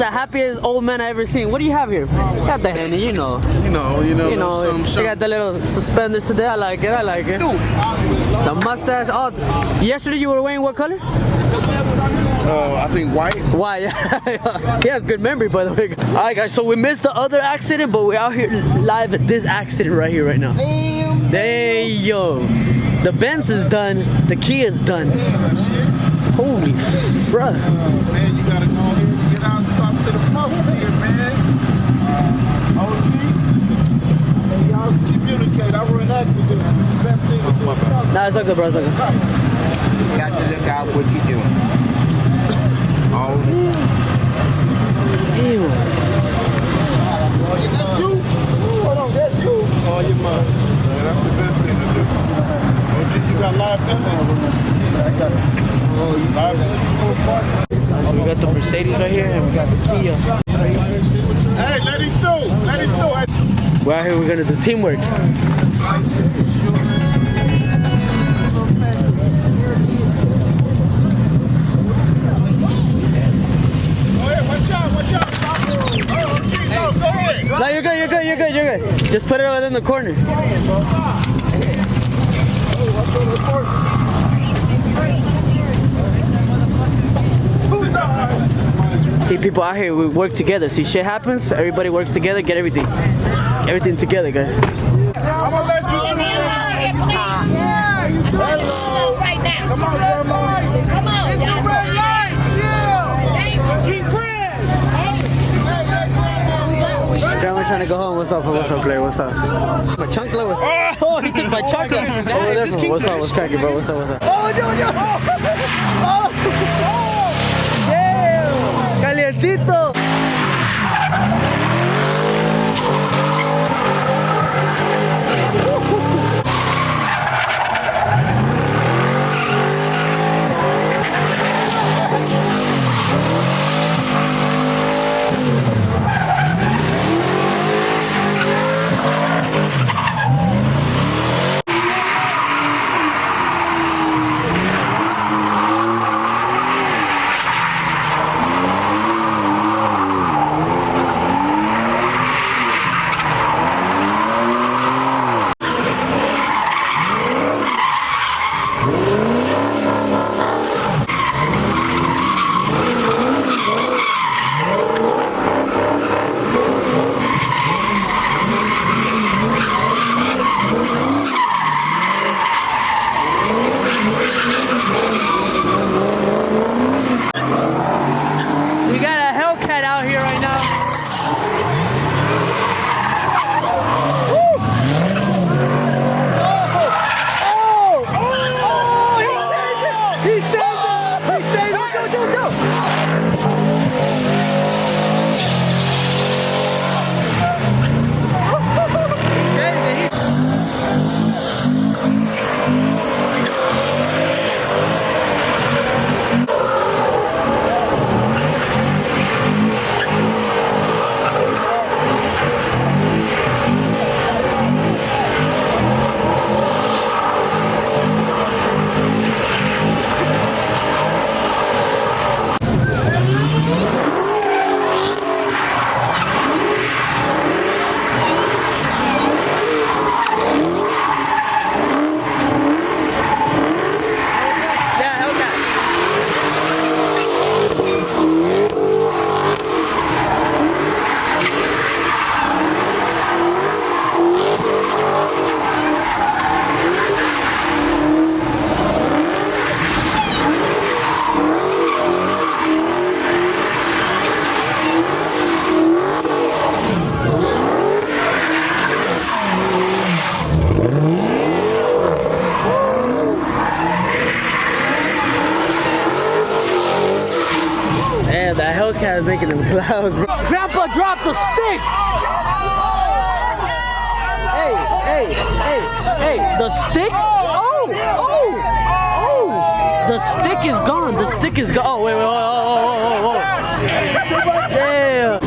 the happiest old man I ever seen. What do you have here? Got the Henny, you know. You know. You got the little suspenders today. I like it. The mustache. Oh, yesterday you were wearing what color? I think white. White. He has good memory, by the way. All right, guys. So we missed the other accident, but we're out here live at this accident right here, right now. Damn. The Benz is done. The Kia is done. Holy bruh. Man, you gotta go ahead and get out and talk to the folks here, man. OG. Hey, y'all communicate. I run accidents. The best thing to do. Nah, it's okay, bro. It's okay. You got to look out what you're doing. All the time. Ew. Oh, yeah, that's you? Hold on, that's you? Oh, your mom. Yeah, that's the best thing to do. OG, you got live camera? I got it. So we got the Mercedes right here, and we got the Kia. Hey, let him through. Let him through. We're out here, we're gonna do teamwork. Hey, watch out. Oh, geez, no, go ahead. No, you're good. Just put it over in the corner. See, people out here, we work together. See, shit happens, everybody works together, get everything together, guys. I'm gonna let you Hello. Right now. Come on, Grandma. Come on. It's the red light. Grandma trying to go home. What's up, player? What's up? My chocolate. Oh, he took my chocolate. Over there. What's up? What's cracking, bro? What's up? Oh, yo. Oh. Yeah. Calientito. We got a Hellcat out here right now. Woo! He saved it! Go! Man, that Hellcat is making them clouds, bro. Grandpa dropped the stick! Hey, the stick? Oh! The stick is gone. Oh, wait, oh. Yeah.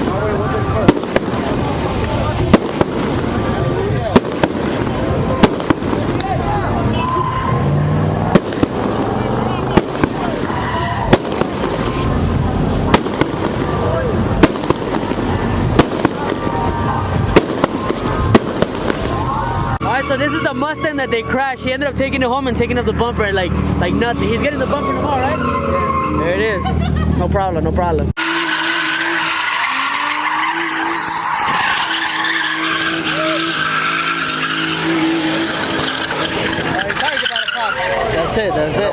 so this is the Mustang that they crashed. He ended up taking it home and taking up the bumper like nothing. He's getting the bumper tomorrow, right? Yeah. There it is. No problem, no problem. That's it, that's it.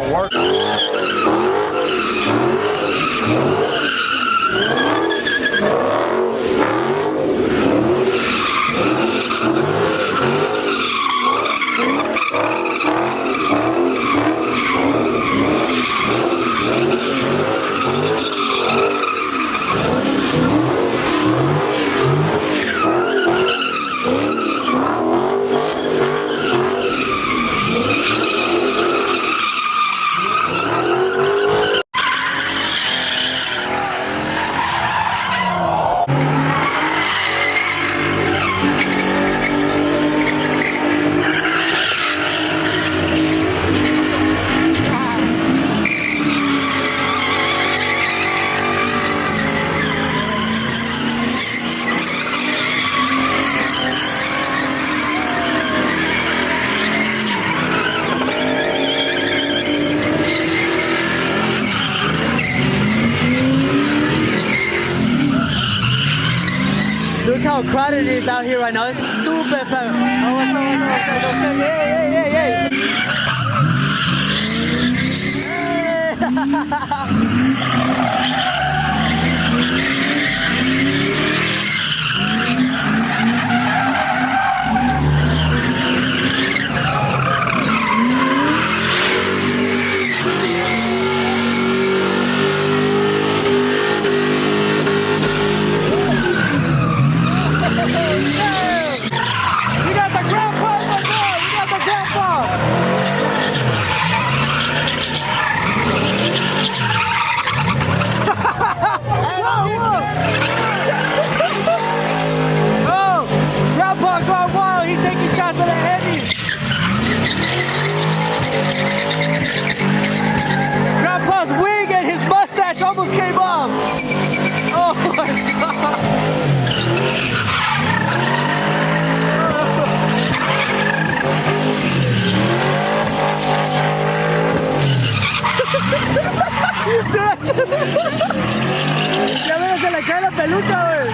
Look how crowded it is out here right now. It's stupid, fam. Oh, what's up? Hey. Ya veo, se le cae la peluca, güey.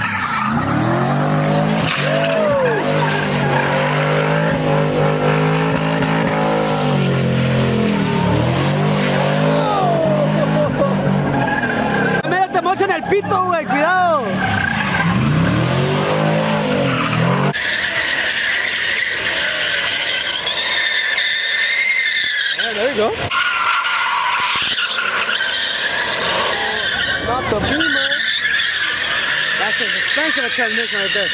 Mira, te mochan el pito, güey, cuidado. There you go. Not the Beamer. That's an expensive transmission right there.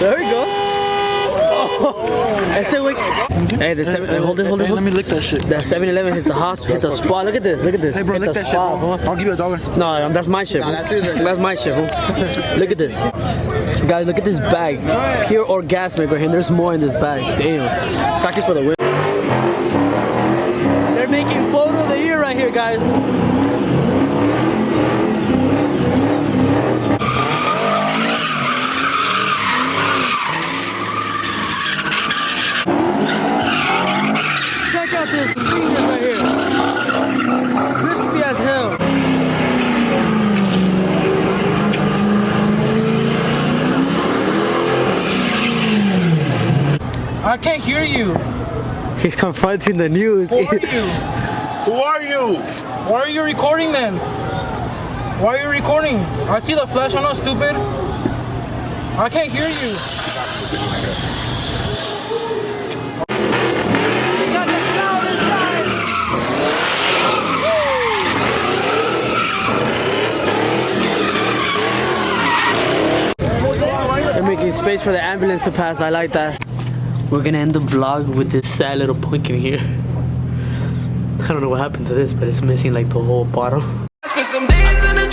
There you go. That's it. Hey, hold it. Let me lick that shit. That 7-Eleven hit the spot. Look at this. Hey, bro, lick that shit, bro. I'll give you $1. No, that's my shit. That's my shit. Look at this. Guys, look at this bag. Pure orgasmic right here. There's more in this bag. Damn. Talking for the win. They're making photo of the year right here, guys. Check out this fingers right here. Crispy as hell. I can't hear you. He's confronting the news. Who are you? Who are you? Why are you recording then? Why are you recording? I see the flash, I'm not stupid. I can't hear you. They're making space for the ambulance to pass. I like that. We're gonna end the vlog with this sad little pumpkin here. I don't know what happened to this, but it's missing like the whole bottle. Spent some days in the